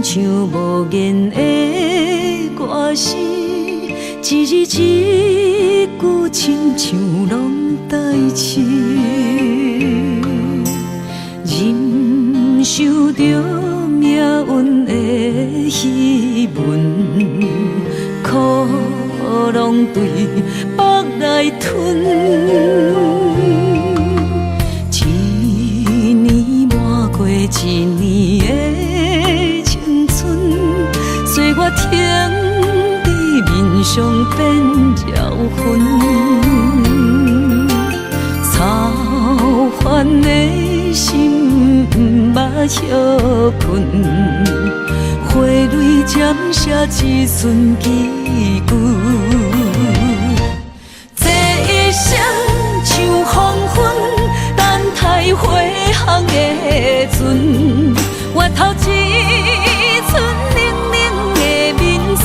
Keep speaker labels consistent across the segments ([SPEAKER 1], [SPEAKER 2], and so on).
[SPEAKER 1] 像无言的歌词，一字一句亲像拢代志，忍受着命运的戏文，苦拢对腹来吞。一年抹过一年的青春，岁月停在面上变绕痕，操烦的心不潲困，花蕊渐写一寸字句。这一生像黄昏，等待回航的船，越头一寸冷冷的眠床。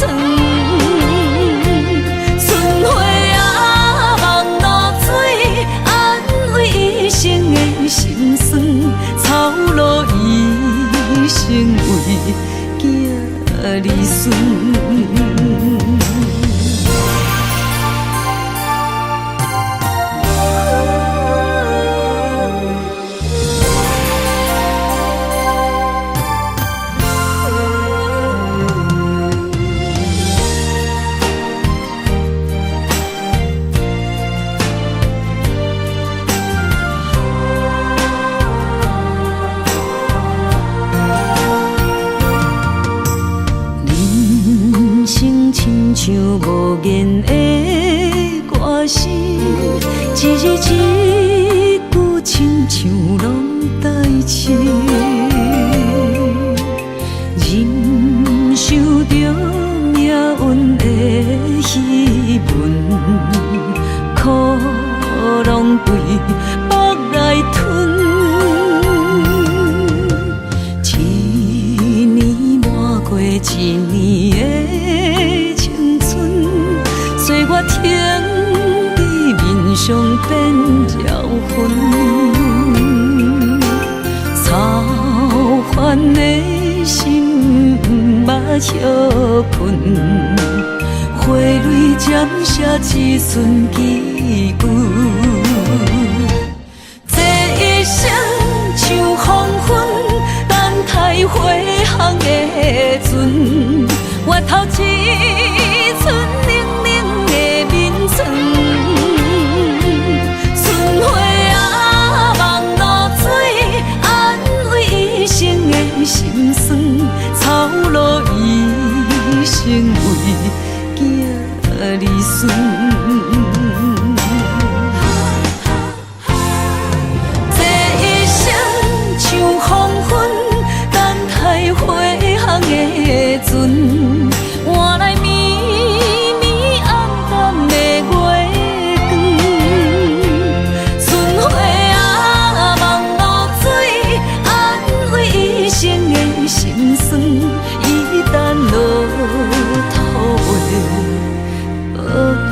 [SPEAKER 1] 春花啊，望露水，安慰一生的心酸。草路一生为囝儿孙。亲像无言的歌词，一字一句亲像拢代志，忍受着命运的戏文，苦拢对腹来吞。一年抹过一年的青春，岁月停在面上变绕痕，操烦的心不潲困，花蕊渐写一寸字句。这一生像黄昏，等待回航的船，越头一寸冷冷的眠床。春花啊，望露水，安慰一生的心酸。草路一生为囝儿孙。船换来绵绵暗淡的月光，春花啊，望露水，安慰一生的心酸。一旦落土的学堂。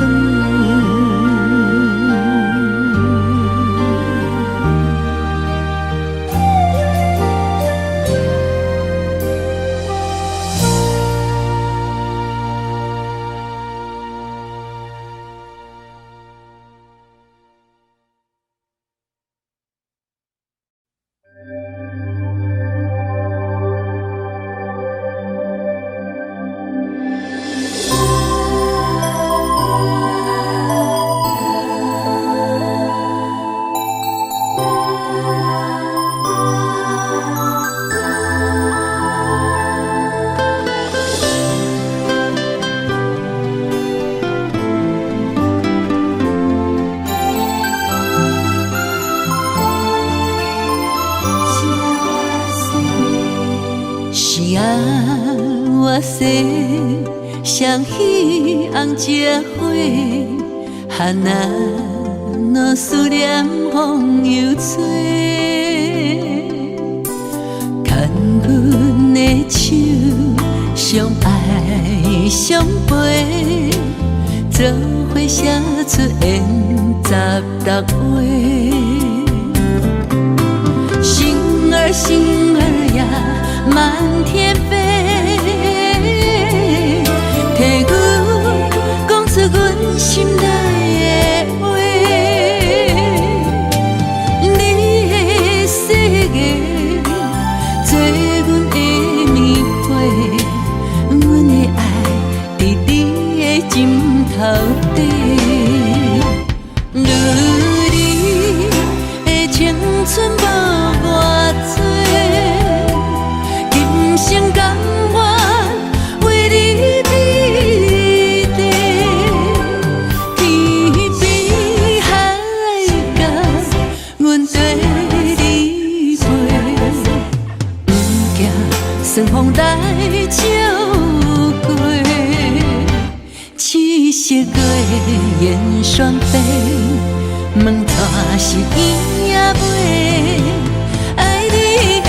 [SPEAKER 1] 双喜红结花，哈那若思念风又吹，牵阮的手，相爱相陪，做伙写出缘杂搭话。星儿星儿呀，满天飞。风带照过，七色月圆双飞，问带是伊也袂，爱你的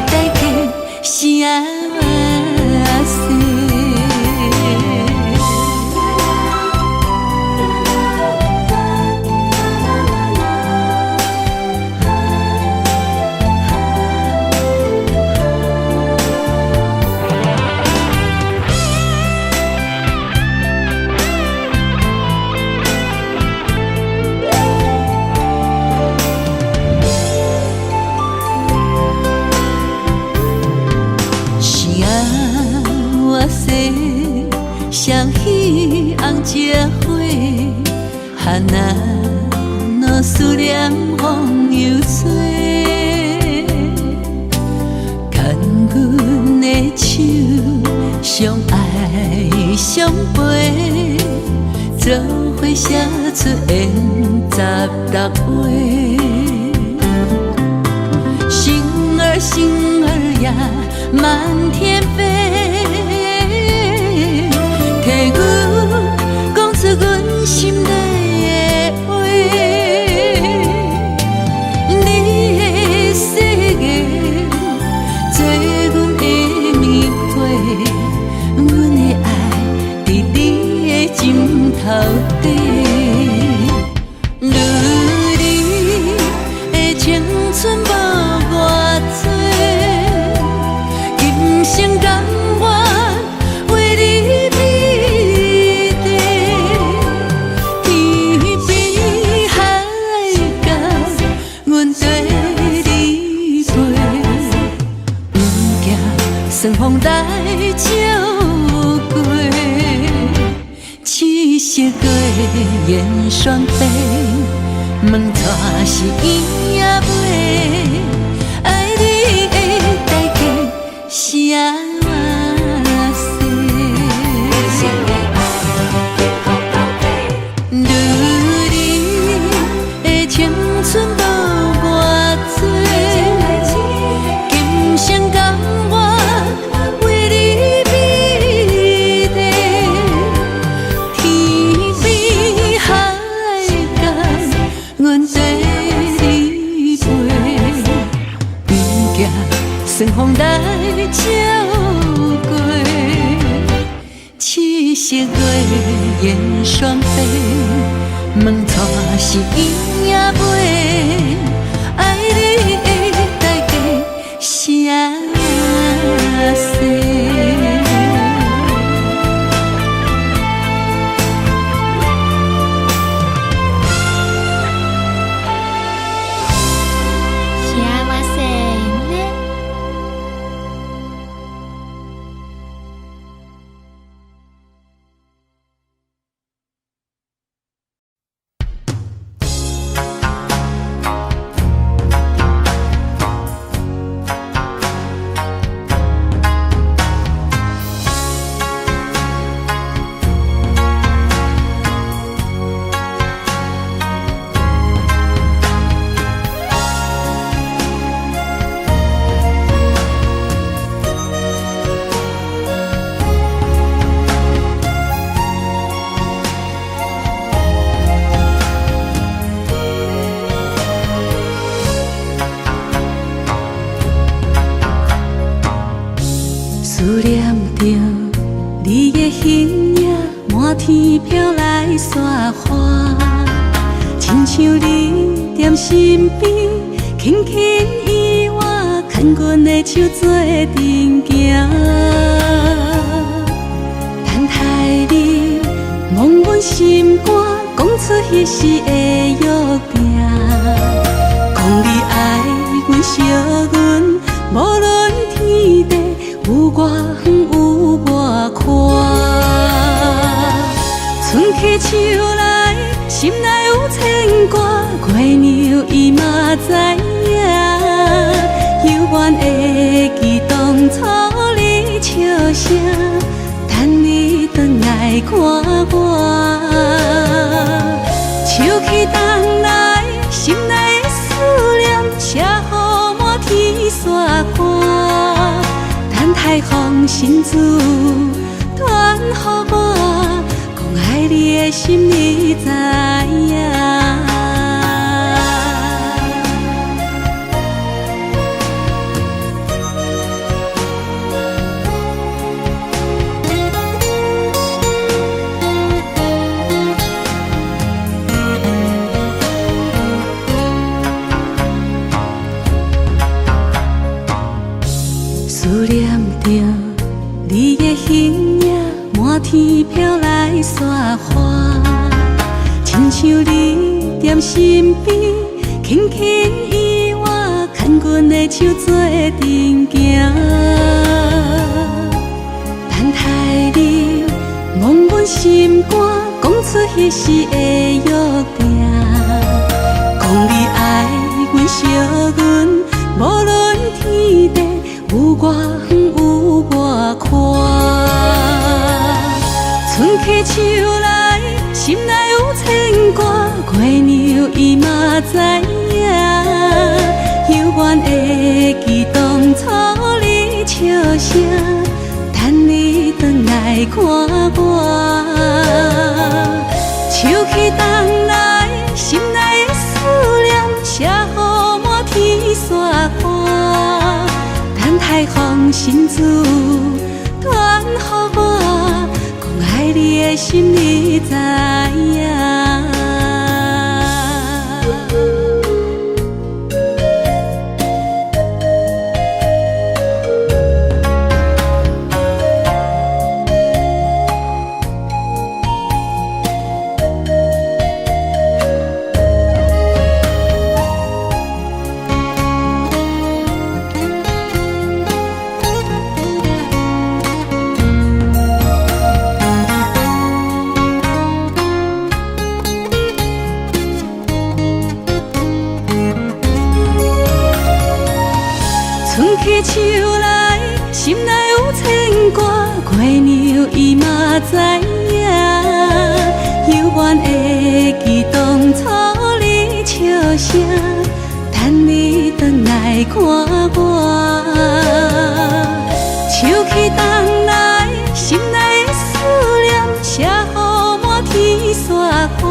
[SPEAKER 1] 代价是安怎？双喜红结花，哈那若思念风又吹，牵阮的手，相爱相陪，做伙写出缘十六画。星儿星儿呀，满天飞。替阮讲出阮心底的话，你的世界做阮的棉被，阮的爱伫你的枕头底。如你的青春无偌多，今生甘愿为你。春风带照过，七色月圆双飞，问带是伊也袂，爱你的代价是安怎？如你的青春无偌多，今生甘愿。春风带照过，七色月圆双飞，问带是伊也袂，爱你的代价是安怎？思念着你的形影，满天飘来雪花，亲像你踮身边，轻轻依我，牵阮的手做阵行。等待你望阮心肝，讲出彼时的约定，讲你爱阮、惜阮，无论天地。有外远有外宽，春去秋来，心内有牵挂。月娘伊嘛知影，犹原会记当初你笑声，等你转来看我。秋去冬来，心内的思念，写予满天雪花。太风放心事，传予我，讲爱你的心你知影。思念着你的形影，满天飘来雪花，亲像你踮身边，轻轻依我，牵阮的手做阵行。等待你望阮心肝，讲出彼时的约定，讲你爱阮惜阮，无论天地。有我远有我宽，春去秋来，心内有牵挂。月娘伊嘛知影，犹原会记当初你笑声，等你转来看我。秋去冬来，心内的思念写予满天雪花。等待放心事，传予我，讲爱你的心你知影。春去秋来，心内有牵挂。月娘伊嘛知影，犹原会记当初你笑声，等你转来看我。秋去冬来，心内的思念写予满天雪花。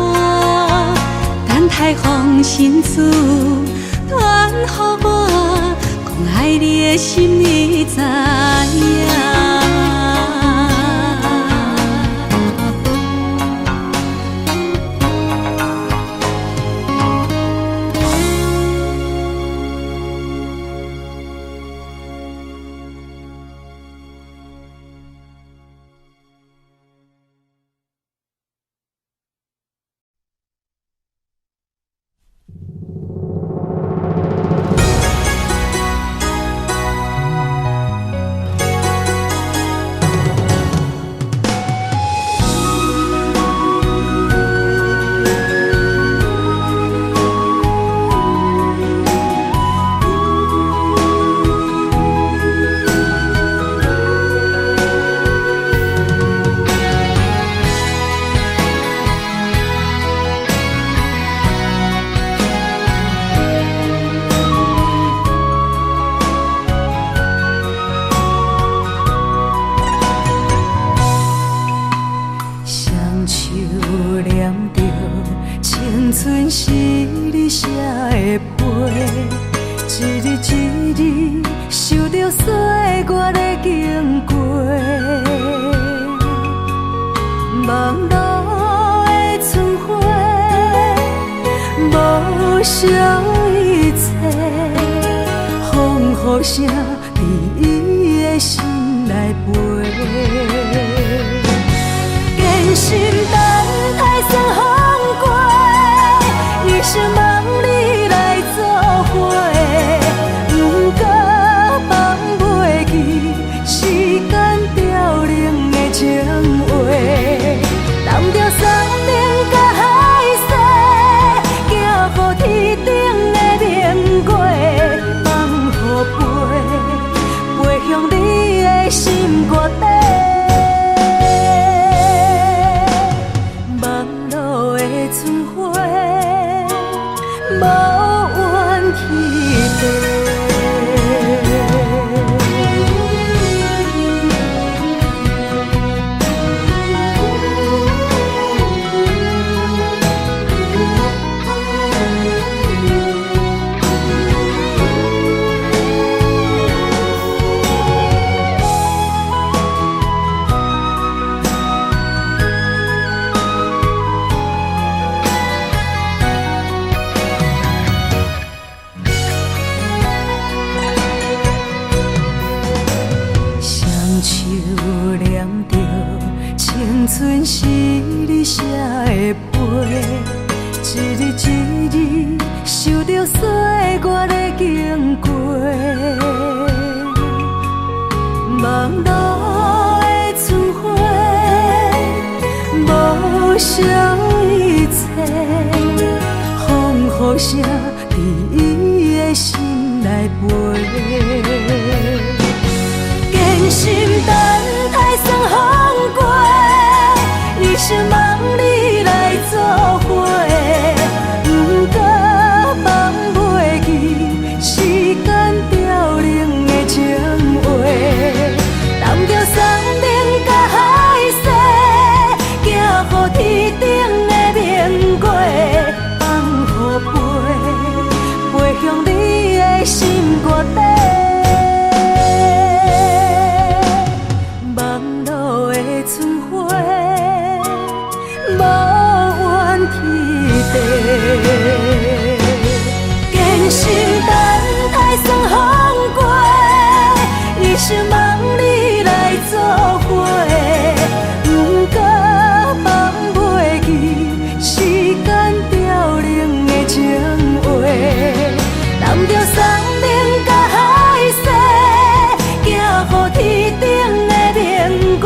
[SPEAKER 1] 等待放心事，传予我。爱你的心你知影。春是你写的批，一日一日受着岁月的经过，望路的春花，无少一切，风雨声伫伊的心内飞，坚信等待算风过。一生望你来作伙，不过放袂记时间凋零的情话，揽着山顶甲海誓，寄予天顶的明月，放予飞，飞向你的心肝底。念着青春是你写的碑，一日一日受着岁月的经过，望路的春花，无声一切，风雨声伫伊的心内飞。真心等待霜风过，一生望你来作伙，不过放袂记时间凋零的情话，揽着山顶甲海誓，行乎天顶的明月，放予飞，飞向你的心肝底。坚心等待霜风过，一生望你来作伙，不过放袂记时间凋零的情话，揽着山顶甲海誓，行乎天顶的明月，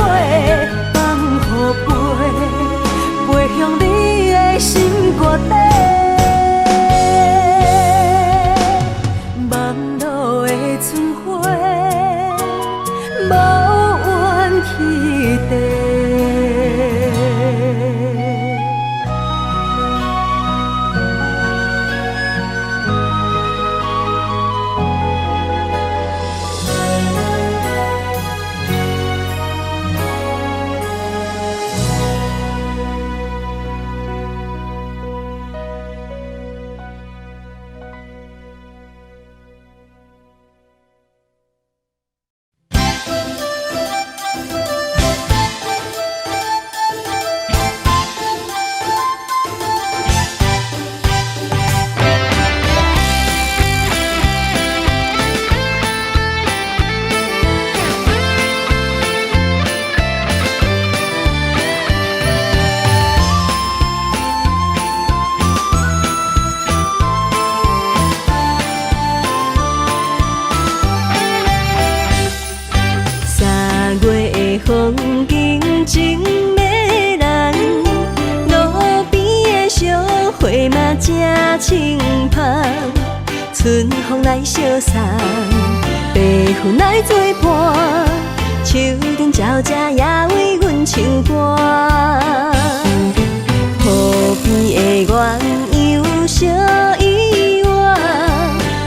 [SPEAKER 1] 放予飞，飞向你的心肝底。
[SPEAKER 2] 风景真迷人，路边的小花嘛真清芳，春风来相送，白云来作伴，树顶鸟只也为阮唱歌。河边的鸳鸯小依偎，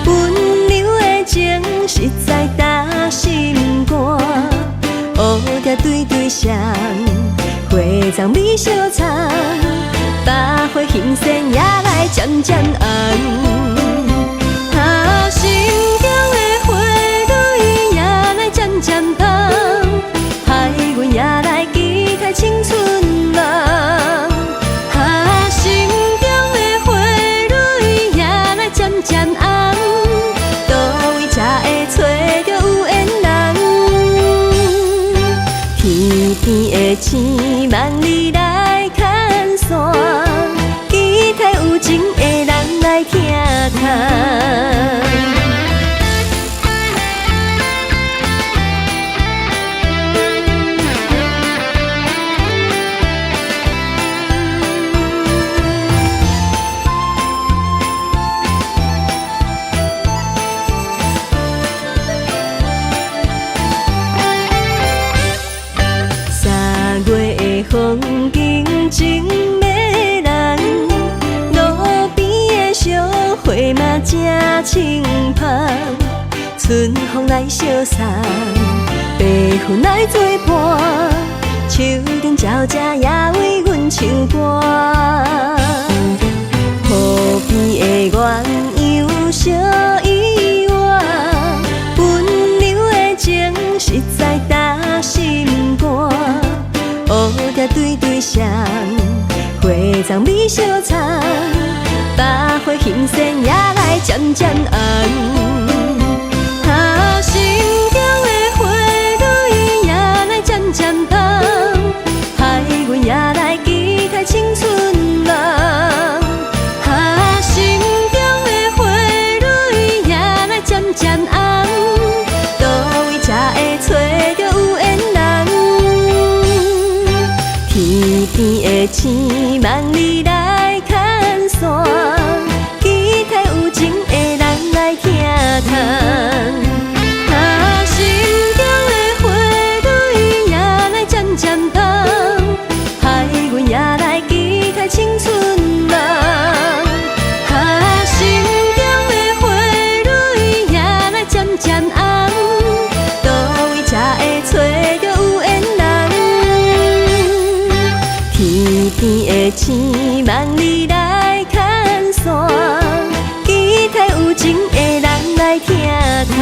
[SPEAKER 2] 温柔的情实在打心肝。乌条对对双，花丛美小藏，百花欣盛也来渐渐红。心中的花蕊也来渐渐红，海阮也来期待青春梦。心中的花蕊也来渐渐红，倒位才会找着有缘人？天边的星望你来牵线，期待有情的人来听谈。风景真迷人，路边的小花嘛真清芳，春风来相送，白云来作伴，树顶鸟只也为阮唱歌。河边的鸳鸯小依偎，温柔的情实在打心肝。乌条对对双，花丛美小藏，百花欣盛也来渐渐红。心中的花蕊也来渐渐天的星望你来牵线，期待有情的人来听谈。心中的花蕊也来渐渐重，害阮也来期待青春梦。心中的花蕊也来渐渐红，倒位才会找到有缘人？天天的星望你来牵线，期待有情的人来听谈。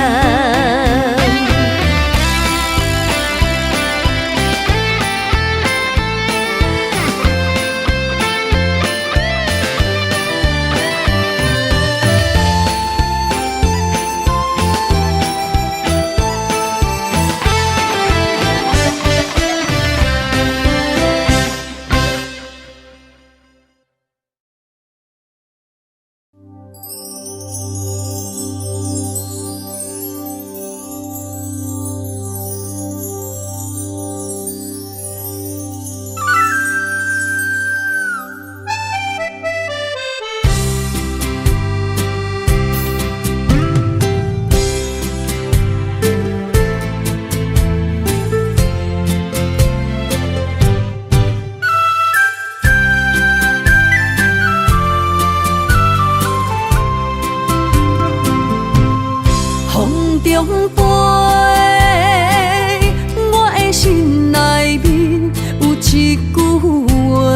[SPEAKER 1] 中飞，我的心内面有一句话：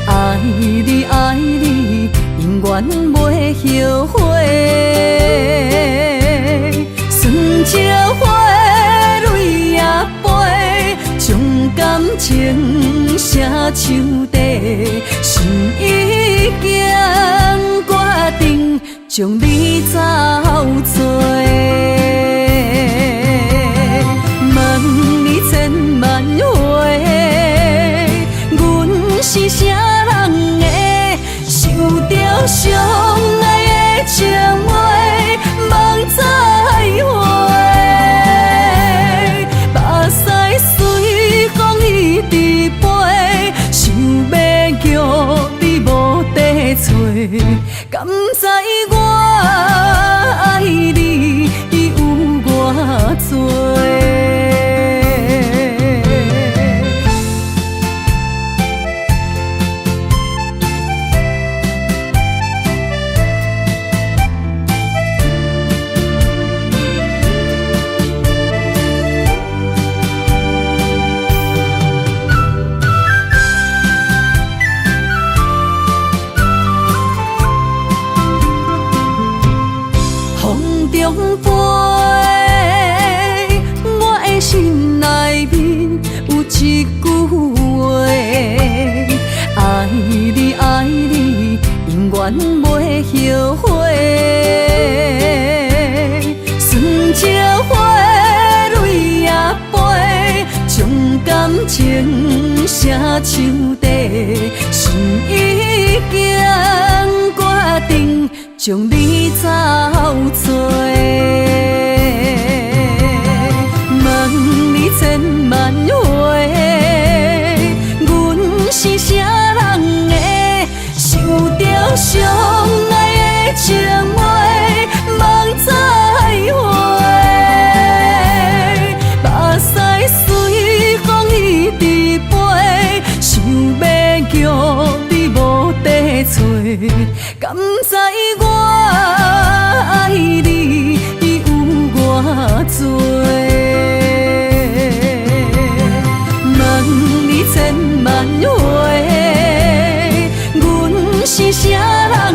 [SPEAKER 1] 爱你爱你，永远袂后悔。酸椒花蕊也飞，将感情写手底，心已经决定。将你走做，问你千万回，阮是啥人的，受着伤爱的情话，望再会。目屎随风一直飞，想要叫你无地找，敢知我？爱你有偌多。中飞，我的心内面有一句话：爱你爱你，永远袂后悔。酸椒花蕊也飞，将感情写手底，心已经决定。将你走做，问你千万回，阮是啥人的，受着伤爱的情话，望再会。目屎随风一直飞，想要叫你无地找，敢知我？爱你有偌多，问你千万回，阮是啥人？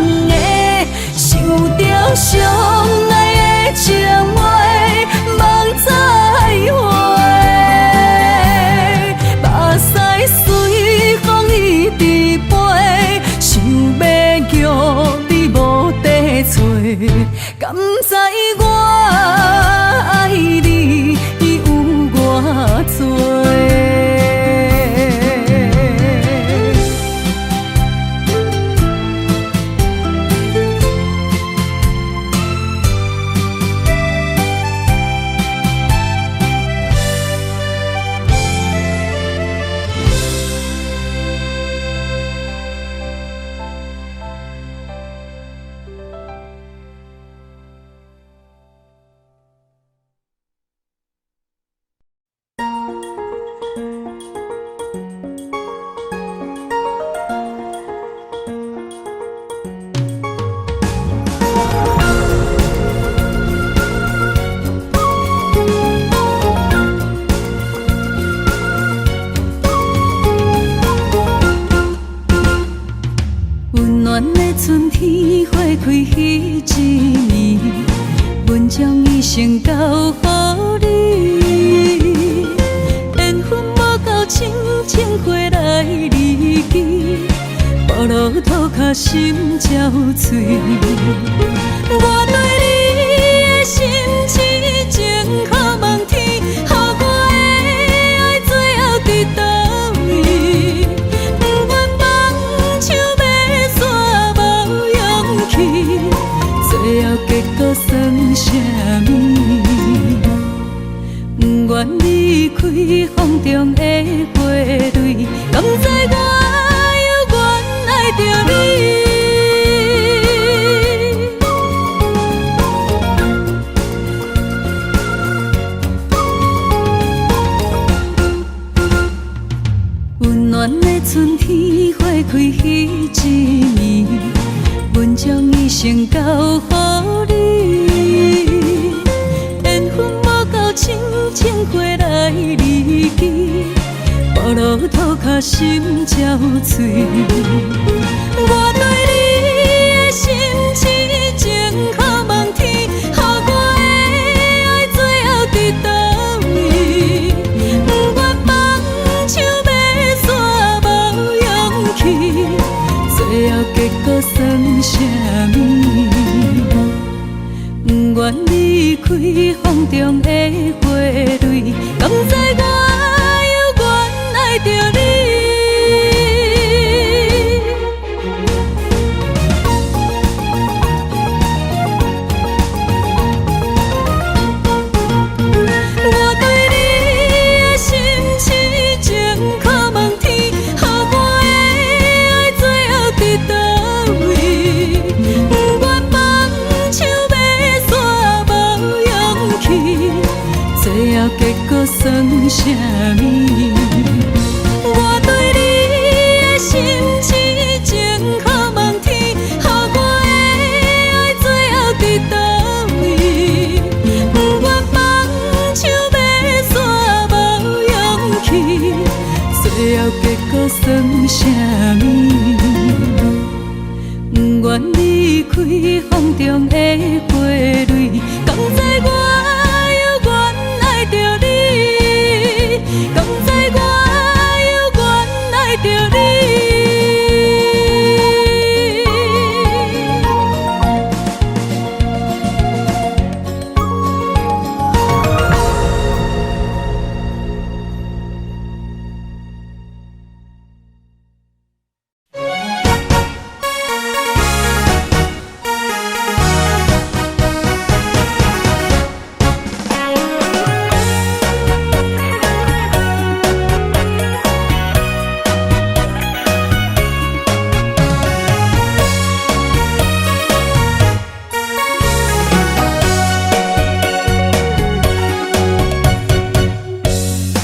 [SPEAKER 1] 开彼一年，阮将一生交予你。缘分无够深，情花来离去，步路土脚心焦碎。我对你的心痴情，可望天，予我的爱最后伫倒位？不愿放手要散，无勇气，最后结果算啥物？不愿离开风中的花蕊，甘知我犹原爱着你。温暖的春天花开彼一年，阮将一生交予你。缘分无够深，情花来离去，步路土脚心焦碎。我对你的心痴情，可望天，予我的爱最后伫倒位？不愿放手要散，无勇气，最后结果算啥物？不愿离开风中的花蕊，甘知我犹原爱着你。我对你的心痴情，可望天，予我的爱最后伫倒位？不愿放手要散，无勇气，最后结果算啥物？我对你的心痴情，可望天，予我的爱最后伫倒位？不愿放手要散，无勇气，最后结果算啥物？不愿离开风中的花蕊，甘知我犹原爱着你，甘知我犹原爱着你。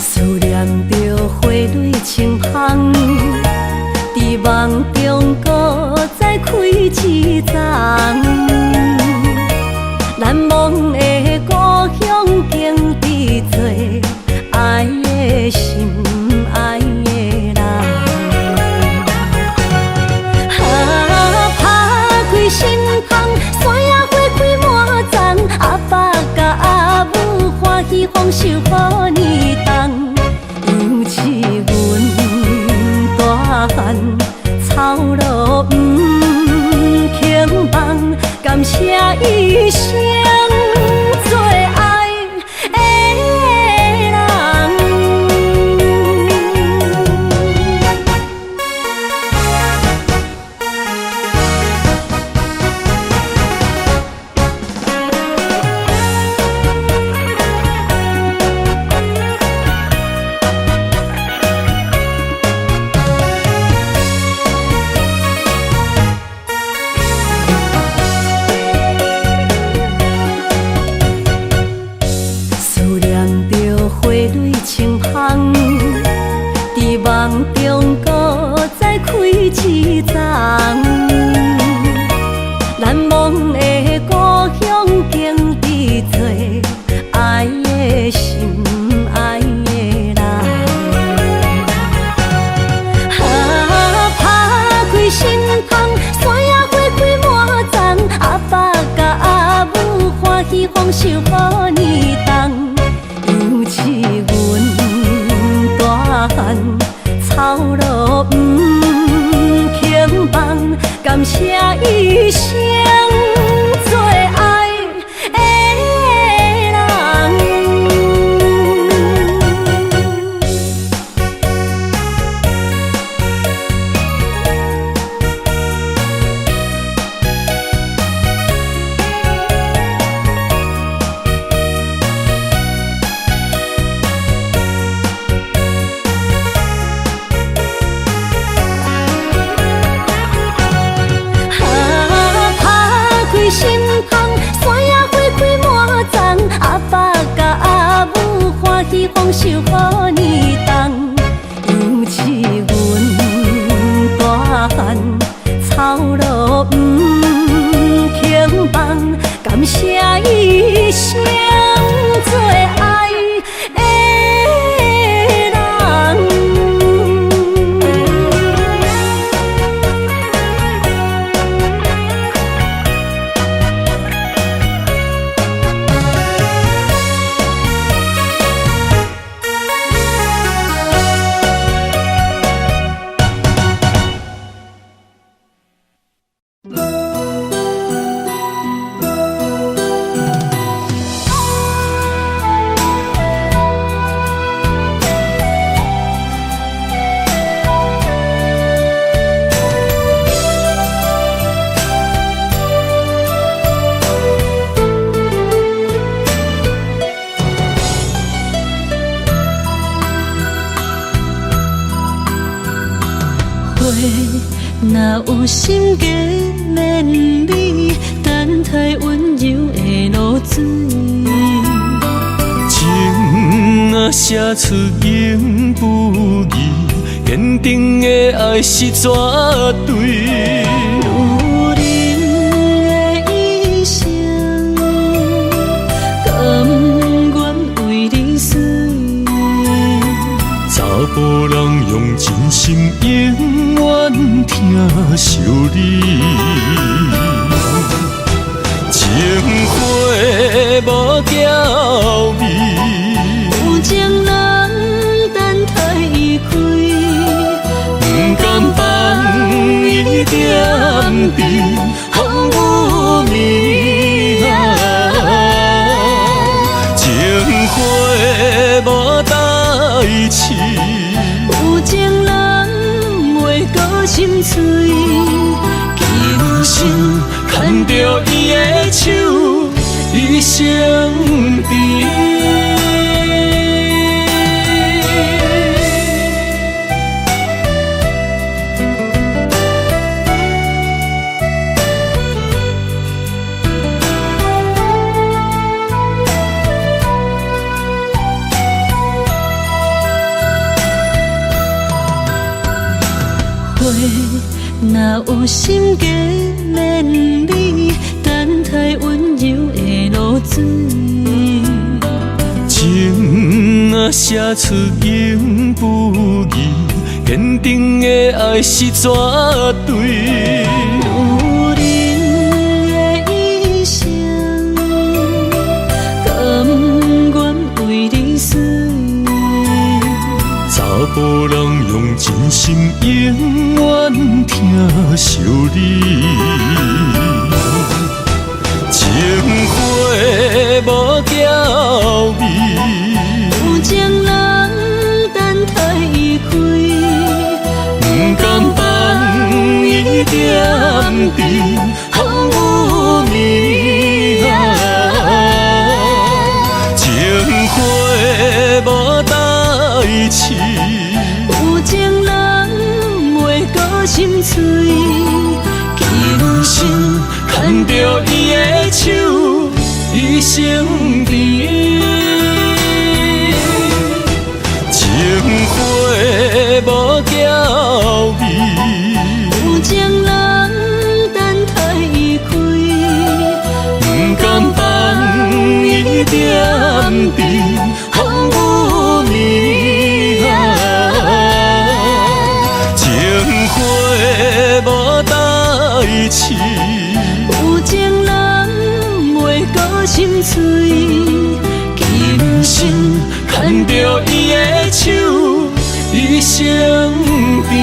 [SPEAKER 1] 思念着花蕊清香，伫梦中搁再开一丛。难忘的故乡，经伫做爱的心，爱的人。打开心窗，山野花开满丛，阿爸甲阿母欢喜丰收予年冬。尤是阮大汉草路不轻梦，感谢一生做爱的人。梦中搁再开一丛，难忘的故乡经伫做爱的心，爱的人。打开心窗，山野花开满丛，
[SPEAKER 2] 谢一生做爱的人。心芳，山野花开满丛，阿爸甲阿母欢喜丰收好年冬。尤是阮大汉操劳不轻放，感谢一生做爱的人。若有心计绵绵，等待温柔的露水。
[SPEAKER 3] 情若写出永不移，坚定的爱是绝对。
[SPEAKER 2] 女人的一生，甘愿为你死。
[SPEAKER 3] 查甫人用真心永远疼惜你，情花无娇美，
[SPEAKER 2] 有情人等待伊开，
[SPEAKER 3] 不甘放伊点滴风雨暝情花无代志。
[SPEAKER 2] 有情人袂过心碎，
[SPEAKER 3] 今生牵着伊的手，一生甜。
[SPEAKER 2] 若有心计绵绵，等待温柔的露水。
[SPEAKER 3] 情若写出永不移，坚定的爱是绝对。
[SPEAKER 2] 女人的一生，甘愿为你死。
[SPEAKER 3] 查甫人用真心永远疼惜你，情花无娇美，
[SPEAKER 2] 有情人等待伊开，
[SPEAKER 3] 不甘放伊点滴风雨暝情花无代志。
[SPEAKER 2] 有情人袂过心碎，
[SPEAKER 3] 今生牵着伊的手，一生甜。情花无娇美，
[SPEAKER 2] 有情人等待伊开，
[SPEAKER 3] 不甘放伊点滴风雨暝情花无代志。
[SPEAKER 2] 有情人袂过心碎，
[SPEAKER 3] 今生牵着伊的手，一生甜。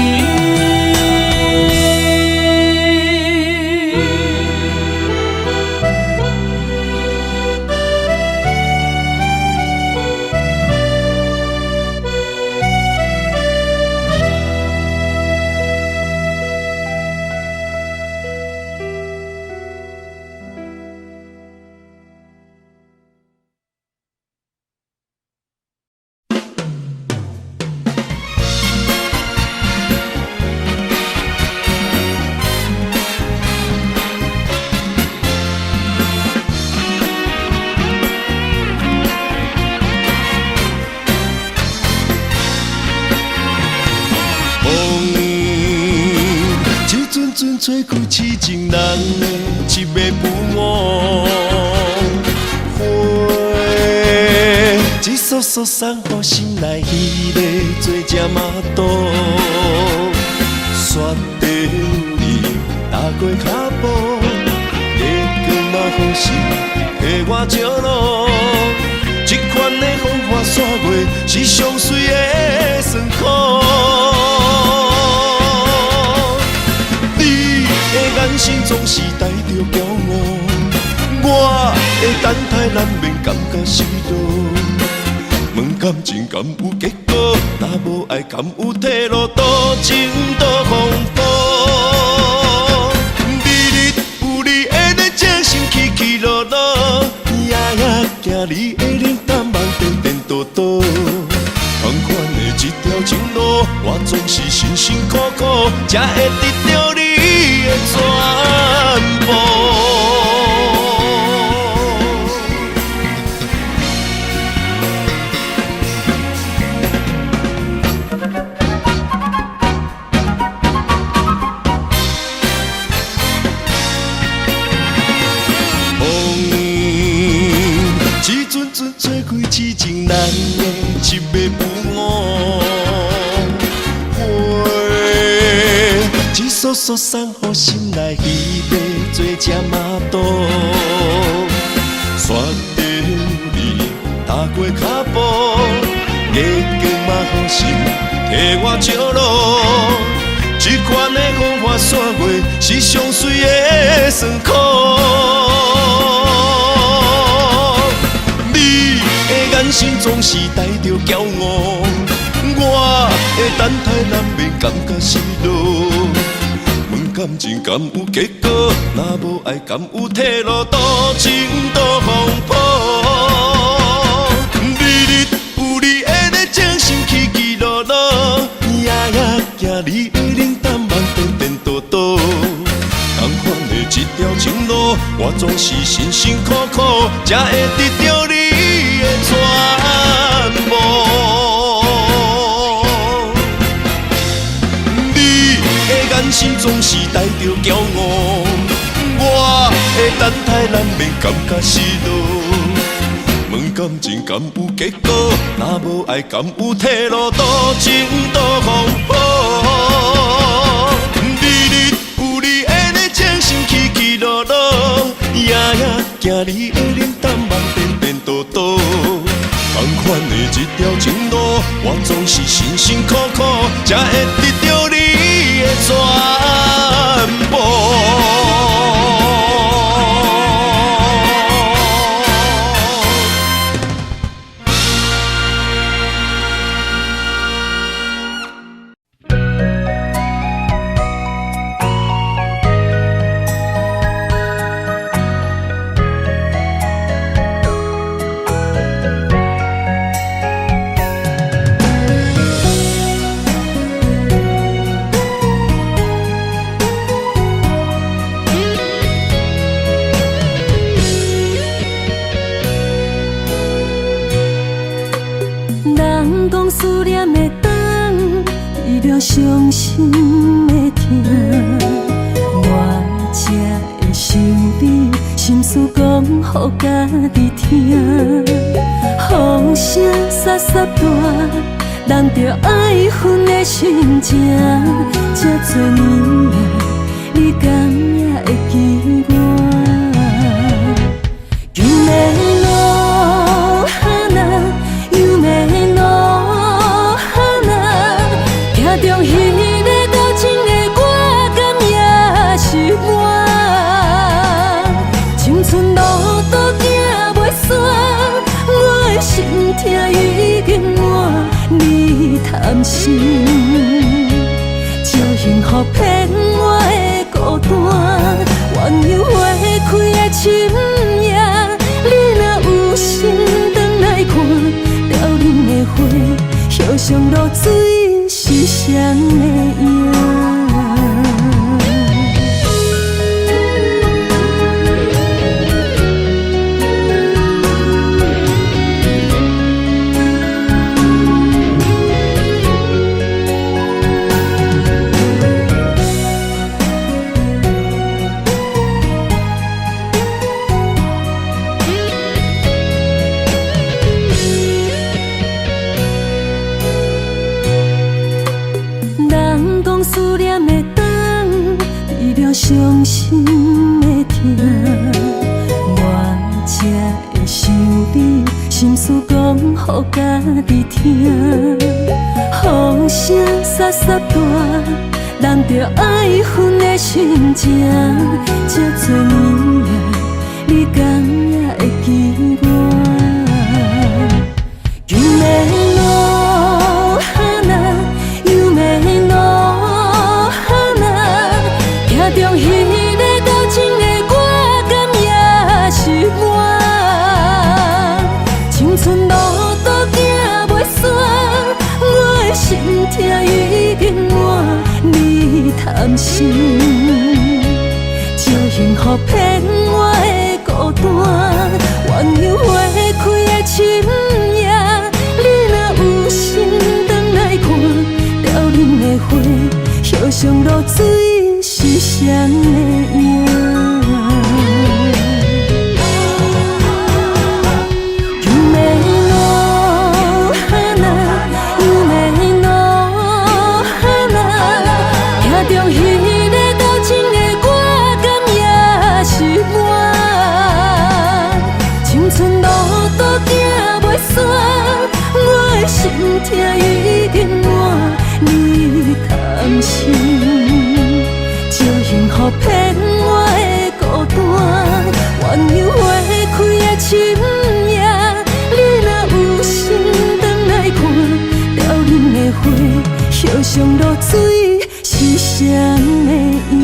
[SPEAKER 4] 阵吹开痴情人的一个不误。花一束束送予心内迄个做只麻豆，雪地里踏过脚步，月光嘛好心替我照路。这款的风花雪月是上水的酸苦。你的眼神总是带着骄傲，我的等待难免感觉失落。问感情敢有结果？若无爱敢有退路？多情多风波，日日有你的在这心起起落落，夜夜行你的脸淡梦颠颠倒倒。同款的一条情路，我总是辛辛苦苦，才会得到你的全部。吹开痴情人的一个不误，花一束束送予心内迄个做只麻豆，雪地里踏过脚步，月光嘛好心替我照路。这款的风花雪月是上水的酸苦。眼神总是带着骄傲，我的等待难免感觉失落。问感情敢有结果？若无爱敢有退路？多情多风波，日日有你的在这心起起落落，夜夜行你的脸淡梦颠颠倒倒。同款的一条情路，我总是辛辛苦苦，才会得到你的全部。你的眼神总是带着骄傲，我的等待难免感觉失落。问感情敢有结果？若无爱敢有退路？多情多风波，日日有你的在这心起起落落，夜夜行你的脸淡梦颠颠倒倒。同款的一条情路，我总是辛辛苦苦，才会得到你的全部。伤心的痛，我才会想你，心事讲予家己听。风声沙沙大，人着爱恨的心情。这多年来，你敢也会记我？今的路哈那，又的路。中迄个多情的我，敢也是我。青春路途行袂煞，我的心痛已经换你贪心，招幸福骗我的孤单。鸳鸯花开的深夜，你若有心转来看，凋零的花，叶上露水。是谁的影？
[SPEAKER 2] 伤心的痛，我才会想你，心事讲予家己听。风声沙沙大，难着爱恨的心情。这多年来，你敢也会记我？夢の花，夢の花，鏡中彼個交情的我，敢也是我。青春路途行袂煞，我的心痛已經滿，你貪心，招幸福騙我的孤單，鸳鸯花開的深夜。互相落水是谁的影？夢の花，夢の花，鏡中彼個交情的我，敢也是我。青春路途行袂煞，我的心痛已經滿。你貪心，招幸福騙我的孤單，鸳鸯花開的深夜，你若有心轉來看，凋零的花，互相落水是誰的影？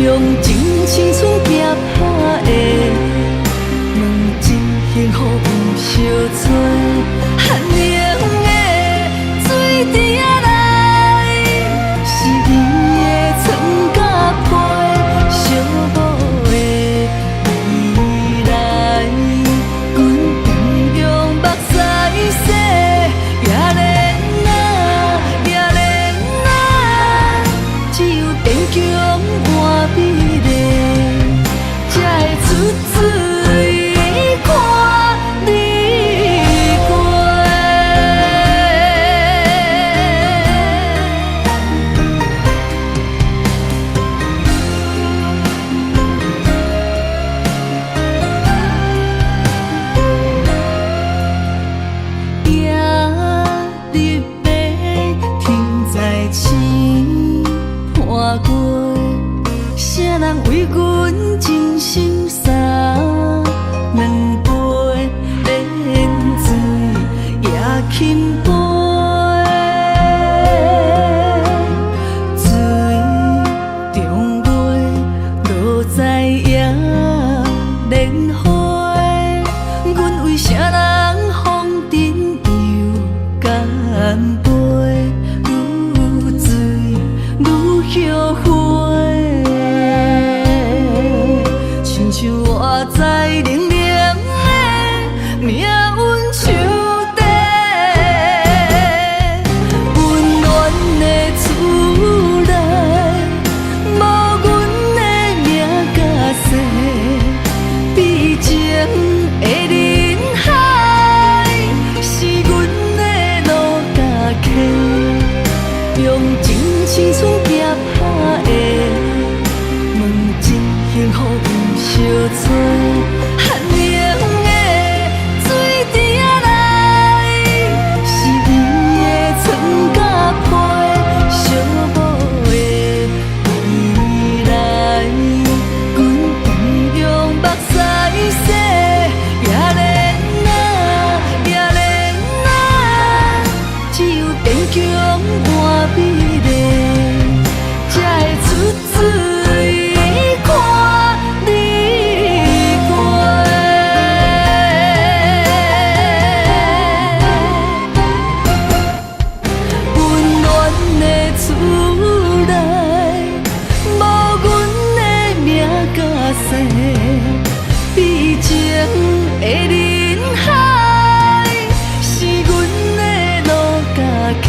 [SPEAKER 2] 用真青春行打的
[SPEAKER 1] 莲花，阮为啥人风尘又干杯？愈醉愈后悔，亲像我在冷冷的命运手底，温暖的厝内，无阮的名甲姓，悲情的人海，是阮的路甲客，用真青春夹打的，问真幸福毋相找。寒冷的水池仔内，是伊的床甲被，寂寞的未来，阮同样目屎洗，也连啊，也连啊，只有坚强换美丽，才会出水看你过。温暖的厝内，无阮的名甲姓，悲情的人海，是阮的路甲客，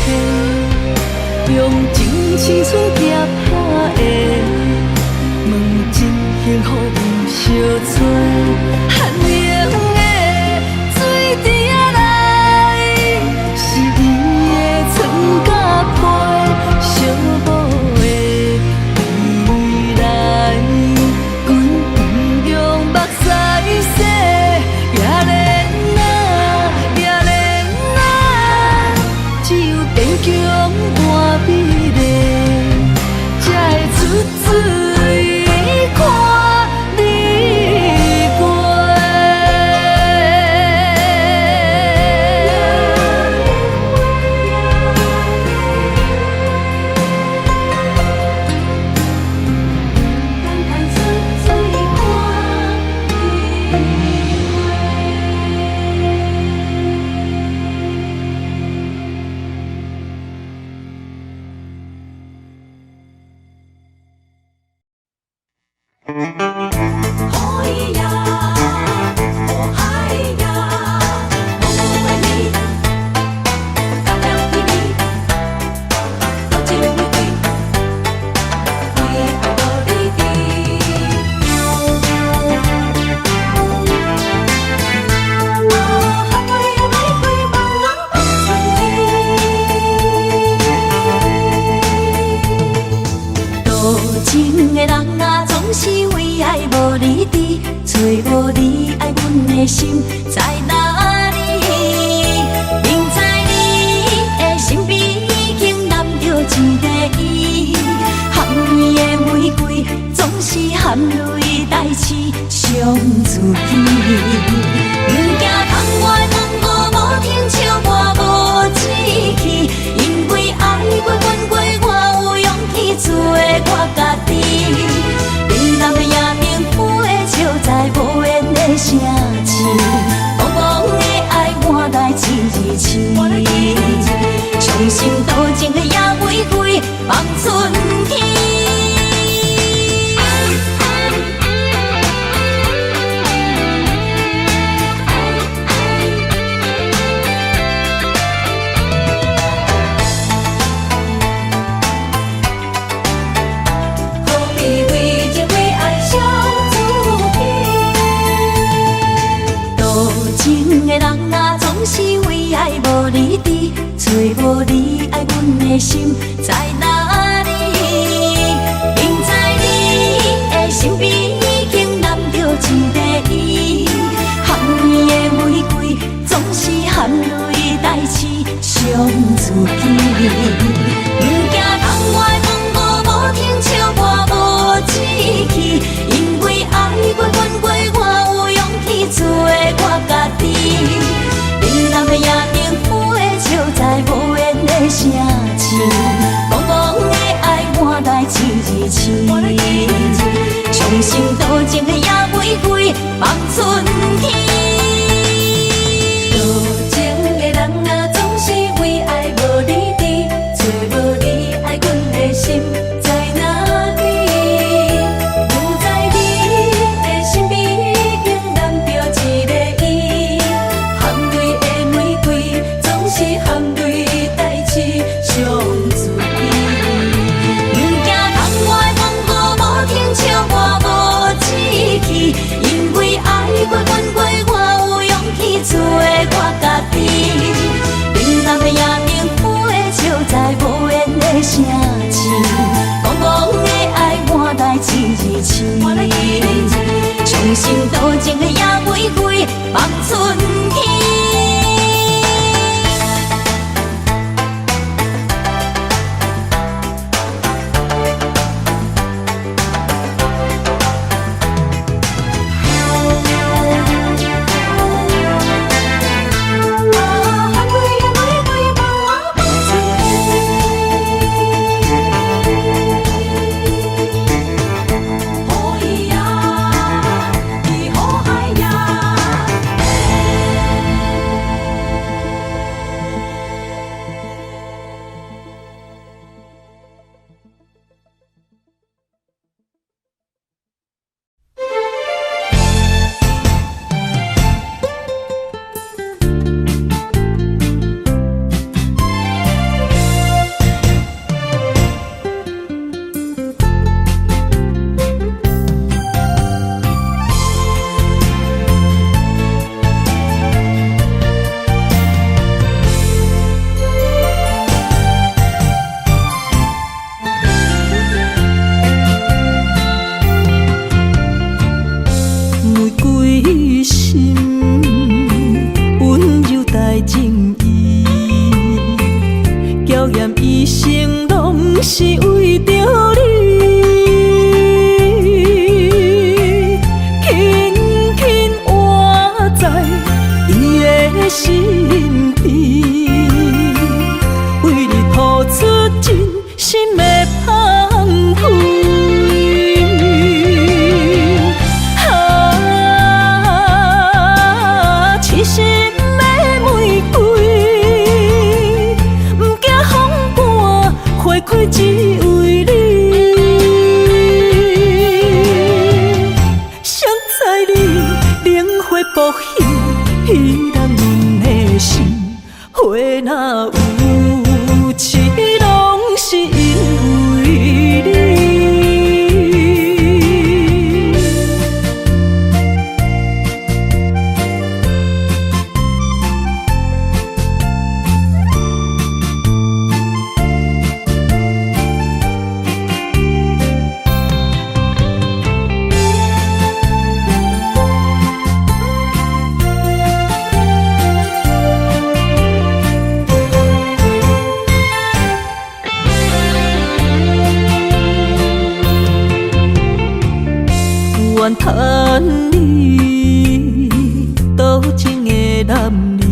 [SPEAKER 1] 用真青春夹打的，问真幸福毋相找。寒冷的水池仔内，是伊的床甲被，寂寞的未来，阮同样目屎洗，也连啊，也连啊，只有坚强换美丽，才会出水看你过。多情的人啊，总是为爱无你知，找无你爱阮的心在哪里？明知你的身边已经揽着一个伊，含泪的玫瑰总是含泪代志伤自己。不惊窗外风雨无停笑我无志气，因为爱过阮过，我有勇气做我家己。冷冷的夜明飞笑在无言的城市，茫茫的爱换来一字痴。伤心多情的野玫瑰望春天。的人啊，总是为爱无你知，找无你爱阮的心在哪里？明知你的身边已经揽着一个伊，含泪的玫瑰总是含泪代志伤自己。不惊窗外风雨无停笑我无志气，因为爱过阮过，我有勇气做我家己。冷冷的夜明飞笑在无言的城市，茫望春天。多情的人啊，总是为爱无理智，找无你爱阮的心在哪里？不在你的身边，已经难着一个伊。含泪的玫瑰，总是含泪代志上水。不惊窗外风雨无停笑我无志气，因为爱过阮过，我有勇气做我家己。冷淡的夜明花，笑在无言的城市，怣怣的爱换来一字痴。伤心多情的野玫瑰，望春天。怨叹你多情的男儿，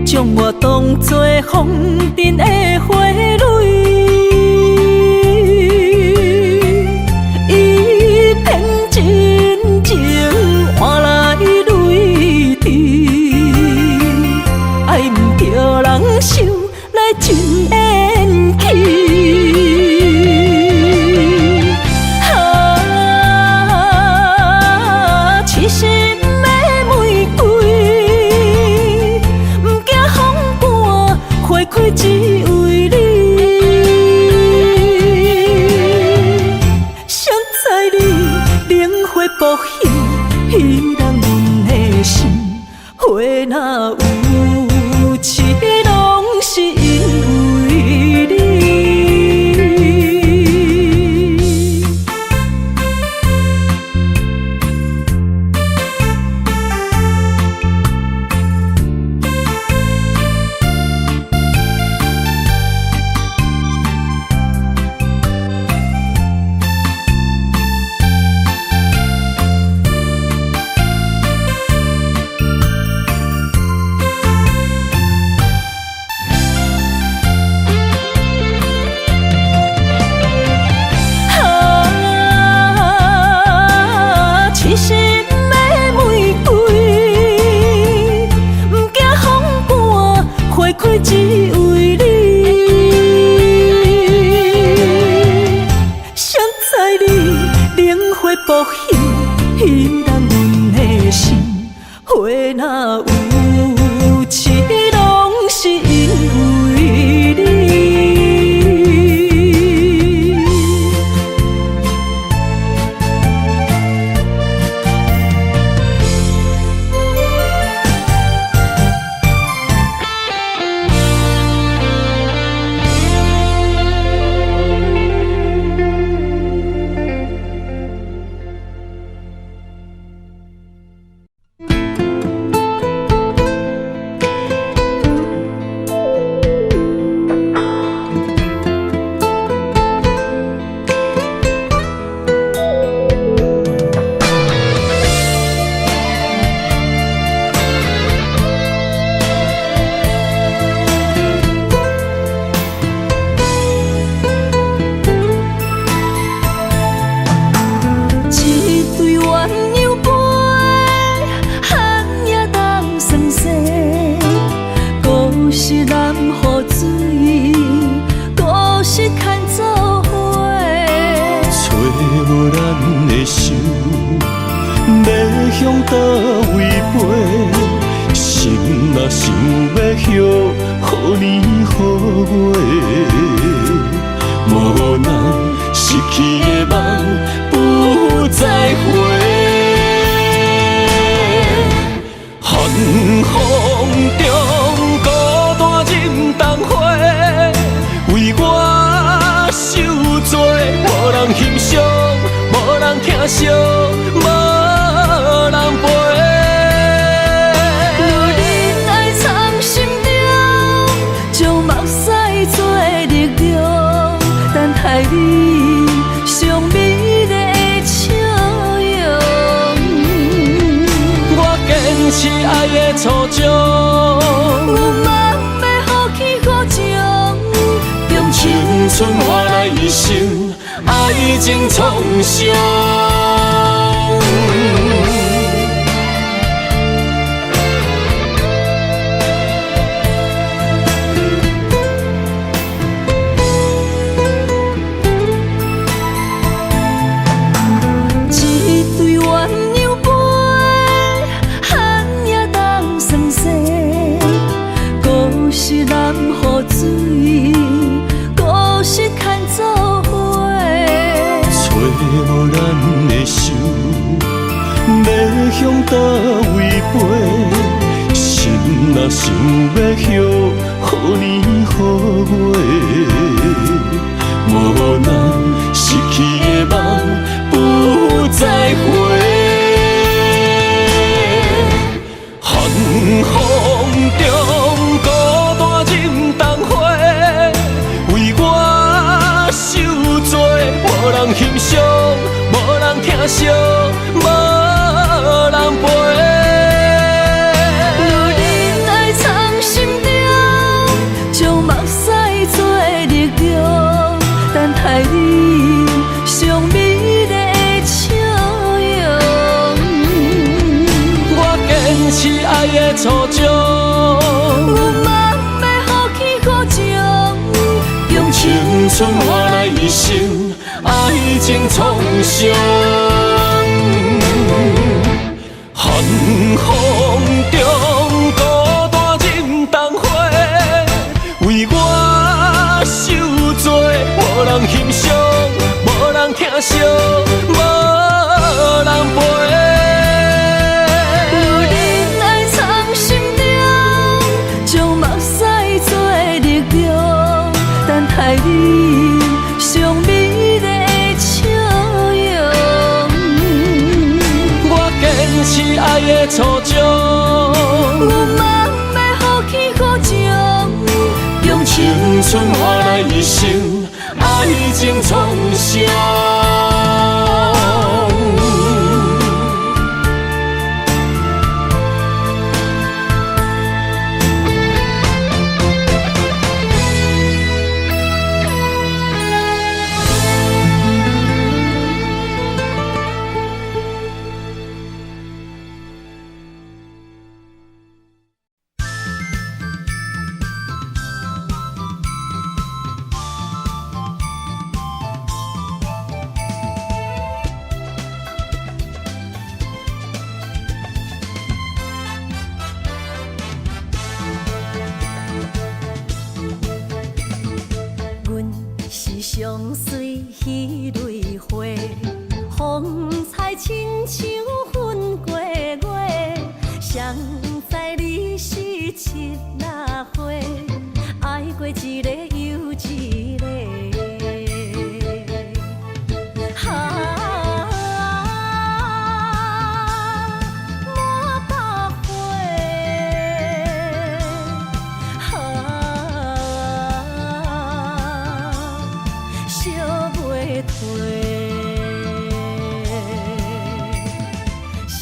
[SPEAKER 1] 将我当作风尘的花蕊，伊骗真情换来泪滴，爱毋着人受来真缘起。只为你，谁知你冷火扑起，彼人阮的心，花若有痴，拢是因为你。心的玫瑰，不惊风寒，花开只为你。谁知你灵火扑起，燃阮的心，花若有刺，拢是因为你。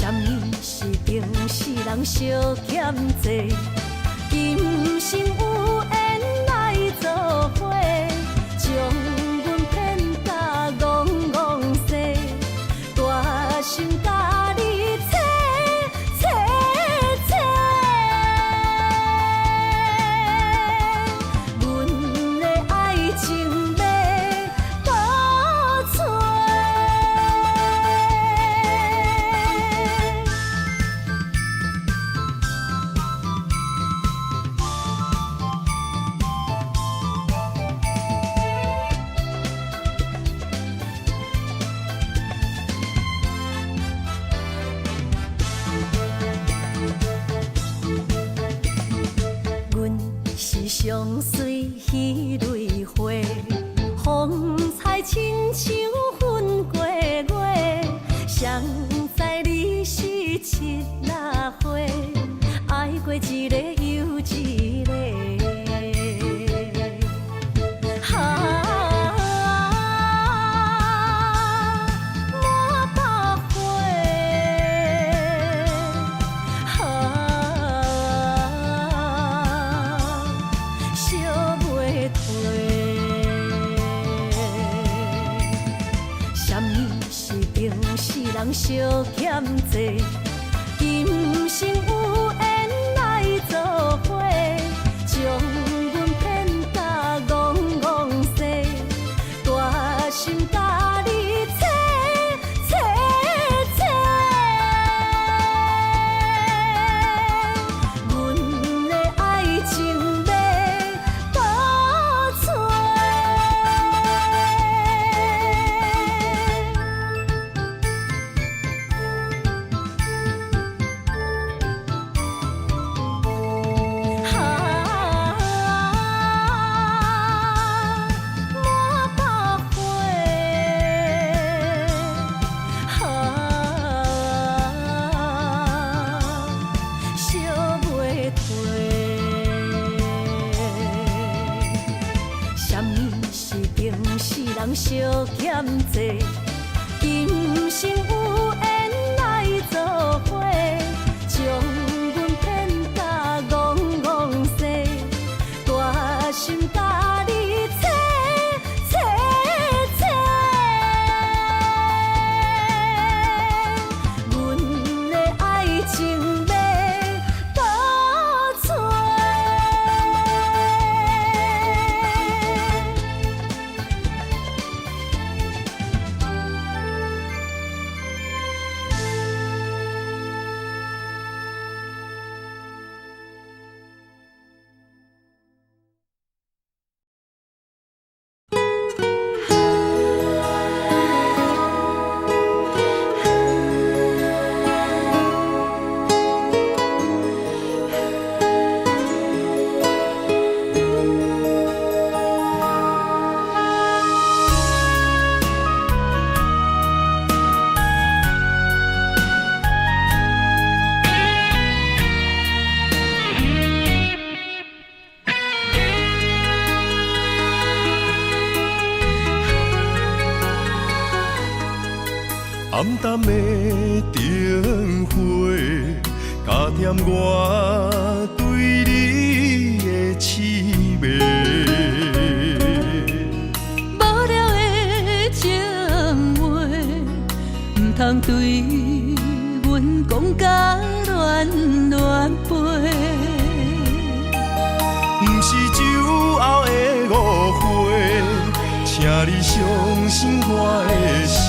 [SPEAKER 2] 什么是定世人相欠债？今生有缘来作伙，将阮骗甲戆戆西，大心甲你切切切。阮的爱情要倒找。阮是上水彼蕊花，风采亲像粉过月，谁知你是七若花，爱过一个又一个。人相欠债，今生有缘来作伙，将阮骗甲戆戆西，大心甲你切切切。阮的爱情要倒找。人相欠债，今生有缘来作伙，将阮骗甲戆戆西，大心甲你切切切。阮的爱情要倒找。
[SPEAKER 4] 暗淡的灯火，加添我对你的痴迷。
[SPEAKER 1] 无聊的情话，唔通对阮讲甲乱乱飞。
[SPEAKER 4] 不是酒后的误会，请你相信我的心。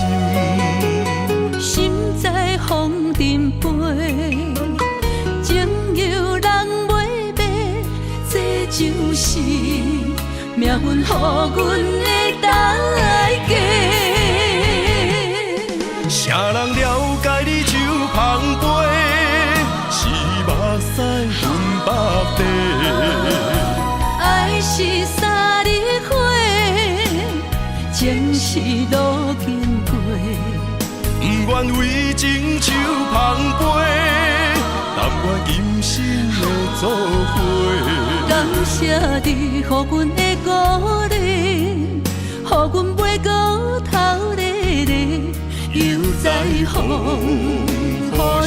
[SPEAKER 1] 心在风尘飞，情由人袂白，这就是命运予阮的代价。
[SPEAKER 4] 啥人了解你手捧杯，是目屎分百地。
[SPEAKER 1] 爱是三日花，情是路经过。
[SPEAKER 4] 不愿为情手捧杯，但愿今生的做伙。
[SPEAKER 1] 感谢你，予阮的鼓励，予阮袂高头咧咧，又在风雨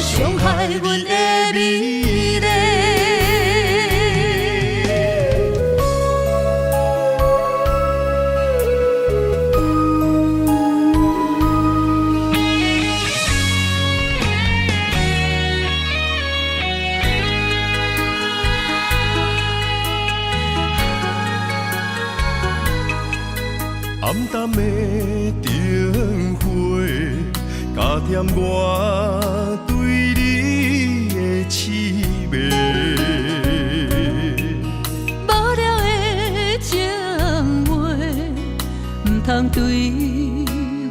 [SPEAKER 4] 淡的灯火，加添我对你的痴迷。
[SPEAKER 1] 无聊的情话，唔通对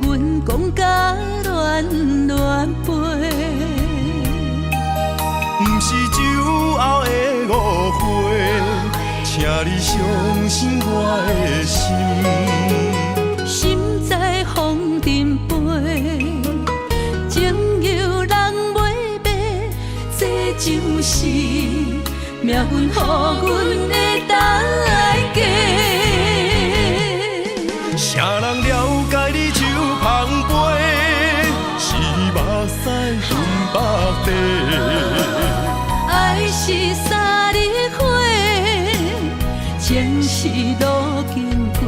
[SPEAKER 1] 阮讲甲乱乱飞。
[SPEAKER 4] 不是酒后的误会，请你相信我的心。
[SPEAKER 1] 心在风尘飞，情由人袂白，这就是命运予阮的代价。
[SPEAKER 4] 啥人了解你酒香杯，是目屎分北地。
[SPEAKER 1] 爱是三日花，情是路经过。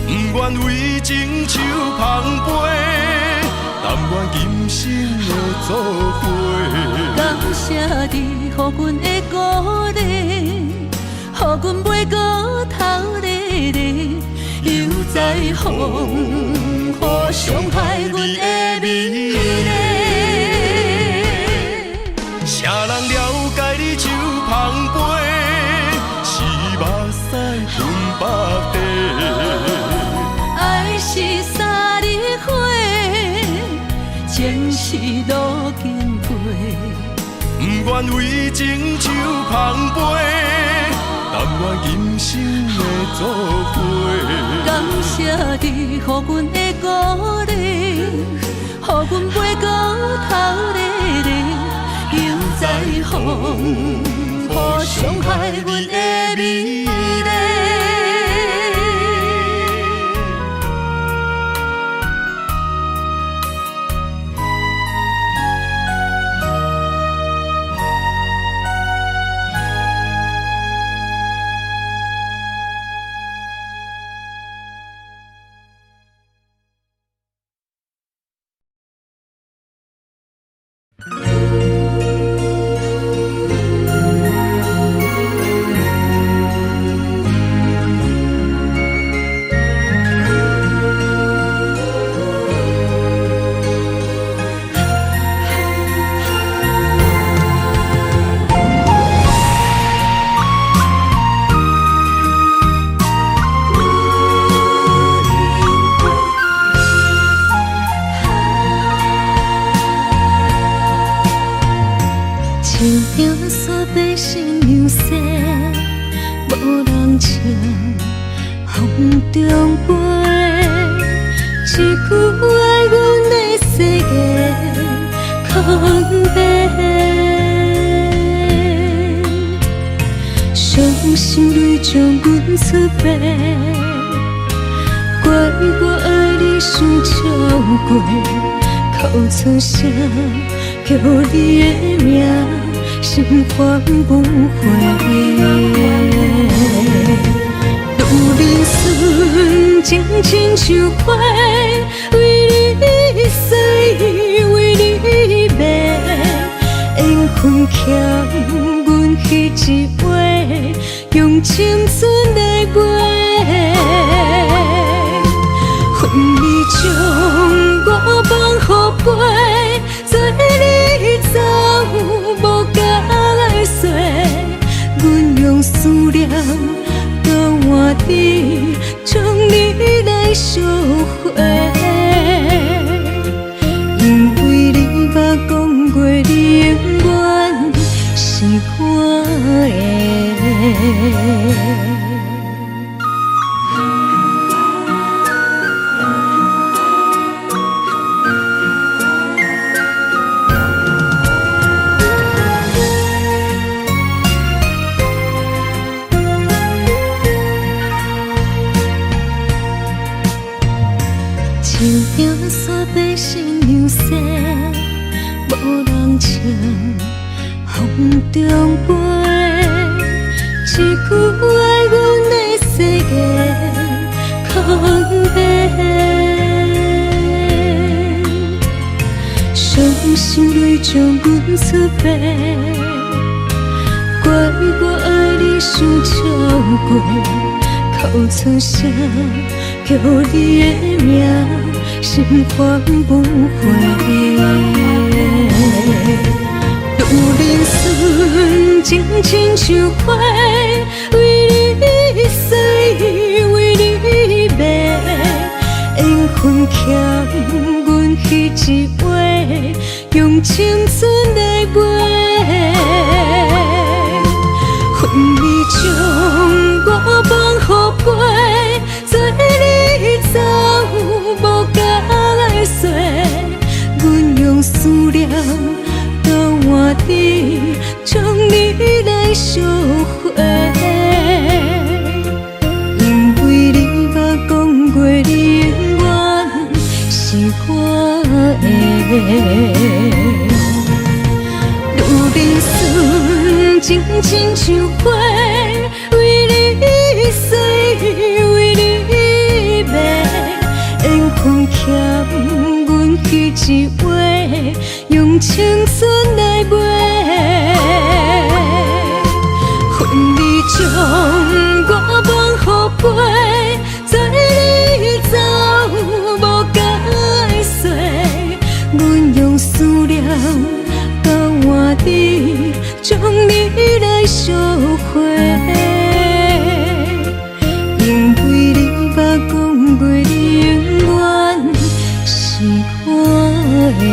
[SPEAKER 4] 不愿为情酒香杯，但愿今生的作伙。
[SPEAKER 1] 感谢你，予阮的鼓励，予阮袂过头日日，又在风雨伤害阮的美丽。
[SPEAKER 4] 啥人了解你酒香杯，是目屎分北地。
[SPEAKER 1] 爱是三日花，情是路经过。
[SPEAKER 4] 不愿为情酒香杯，但愿今生的作伙。
[SPEAKER 1] 感谢你，予阮的鼓励，予阮袂过头日日，又在风雨伤害阮的美丽。
[SPEAKER 2] 出声叫你的名，心烦不回。路人顺情亲像花，为你死，为你灭。缘分欠阮彼一回，用青春来买。恨你将我放予飞，做你走无甲来说，阮用思念交换你，将你来烧火。因为你捌讲过，你永远是我的。风中飞，一句爱阮的世界空白，伤心泪将阮出白，怪我爱你伤超过，哭出声
[SPEAKER 1] 叫你的名，心烦不回。路人顺情亲像花，为你洗，为你卖，缘分欠阮彼一回，用青春来买。恨你将我放予飞，做你走无甲来说，阮用思念交换你，将你来烧火。因为你捌讲过，你永远是我的。路人顺情亲像花，为你洗，为你卖，缘分欠阮彼一回，用青春来买。恨你将我放予飞，做你走无甲来说，阮用思念交换你，将你来烧火。因为你捌讲过，你永远是我的。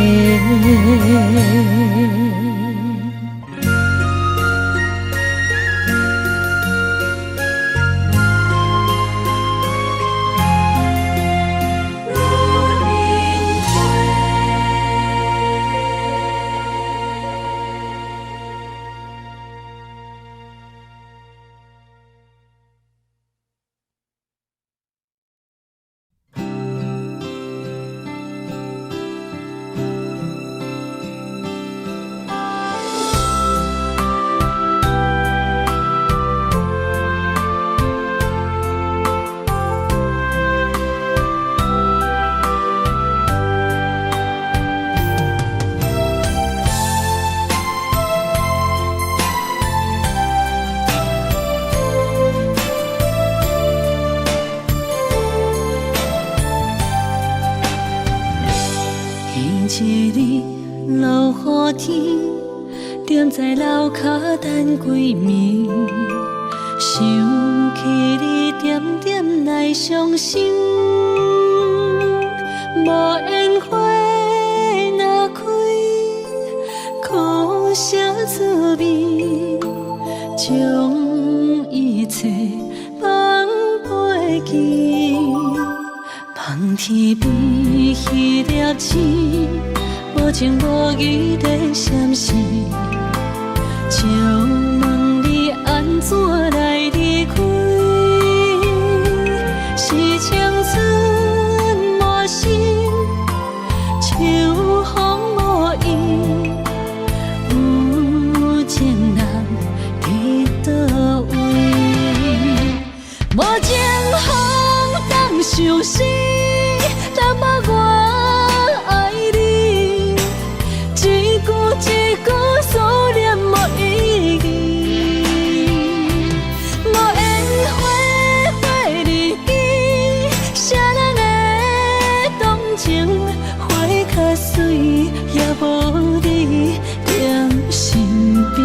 [SPEAKER 1] 踮在楼骹等几暝，想起你点点来伤心。无烟花若开，苦涩滋味，将一切放袂记。望天边迄粒星，无情无义在闪烁。就问你安怎来离开？是青春满心，秋风无意，有情人伫倒位？无情风当相思，若无我爱你，一句一句思念无意义。无烟花花日记，啥人会动情？花较水，也无你踮身边。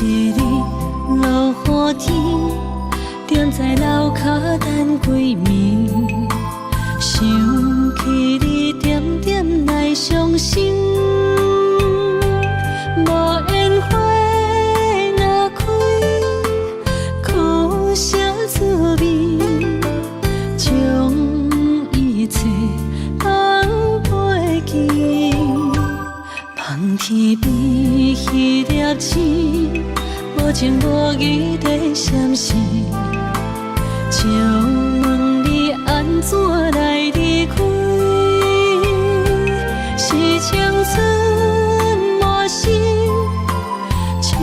[SPEAKER 1] 一日落雨天，踮在楼骹等几暝，想起你点点来伤心。无烟花若开，苦涩滋味，将一切放袂记。望天边迄粒星，无情无义在闪烁。就问你安怎来离开？是青春满心，秋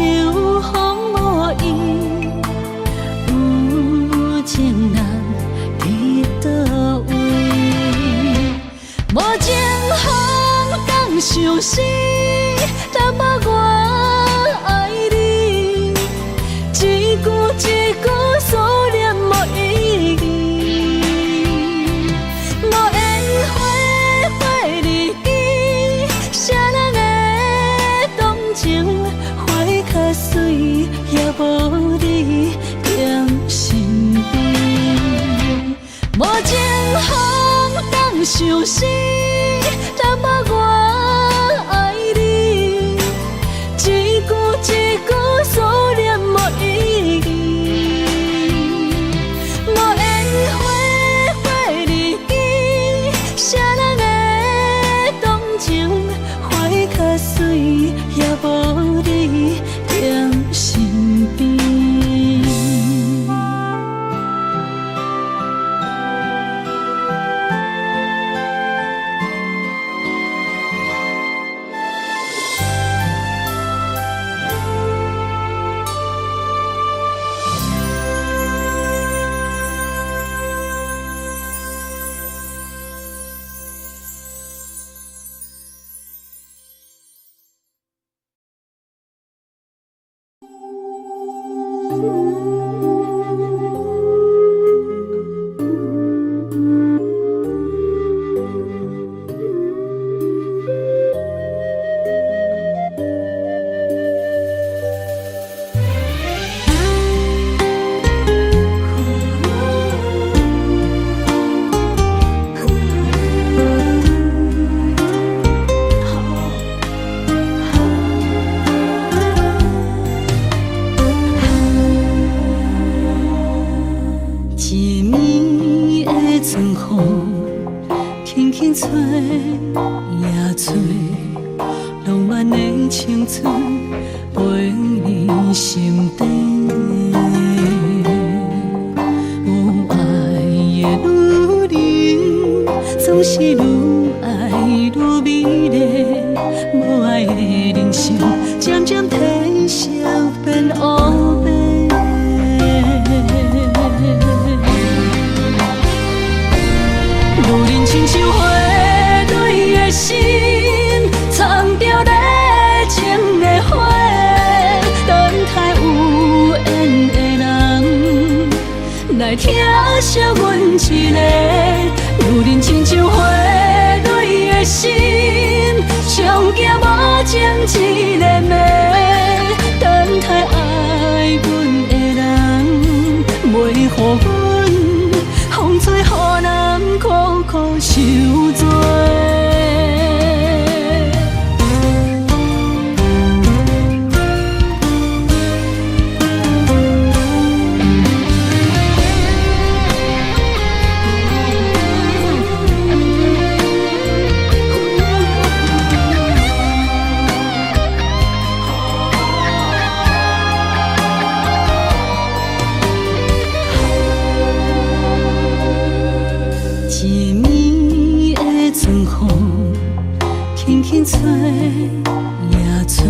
[SPEAKER 1] 风无意，有情人伤心，淡薄我爱你，一句一句思念无意义，无缘花花日记，谁人的动情花较水，也无你踮身边，无情风当伤心。淡薄我爱你，一句一句思念无意义，无缘花花日记，谁人的动情花较水，也无你踮身边。吹也吹，浪漫的青春陪你心底。有爱的女人，总是愈爱愈美丽。无爱的人生，渐渐褪色变乌白。女人亲像花蕊的心，藏着热情的花，等待有缘的人来疼惜阮一个。女人亲像花蕊的心，上惊无情一个暝，等待爱阮的人，袂予阮风吹雨淋，苦苦受罪。一暝的春风，轻轻吹也吹，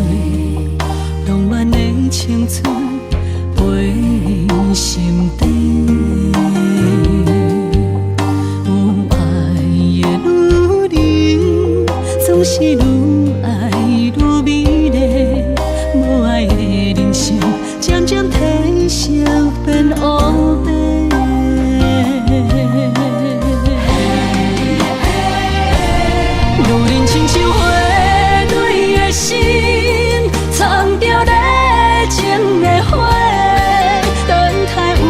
[SPEAKER 1] 浪漫的青春陪你心底。有爱的女人，总是愈爱愈美丽。无爱的人生，渐渐褪色变乌白。女人亲像花蕊的心，藏着热情的花，等待有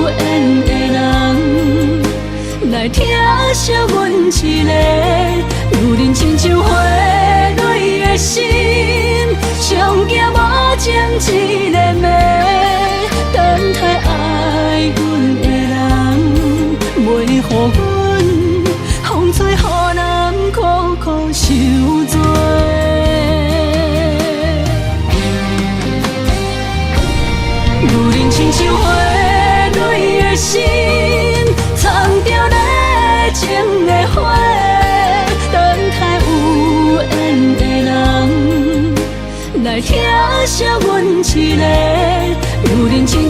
[SPEAKER 1] 缘的人来疼惜阮一个。女人亲像花蕊的心，上惊无情一个暝，等待爱阮的人，袂予阮风吹雨淋，苦苦受罪。女人亲像花蕊的心，藏着热情的花，等待有缘的人来疼惜阮一个。女人亲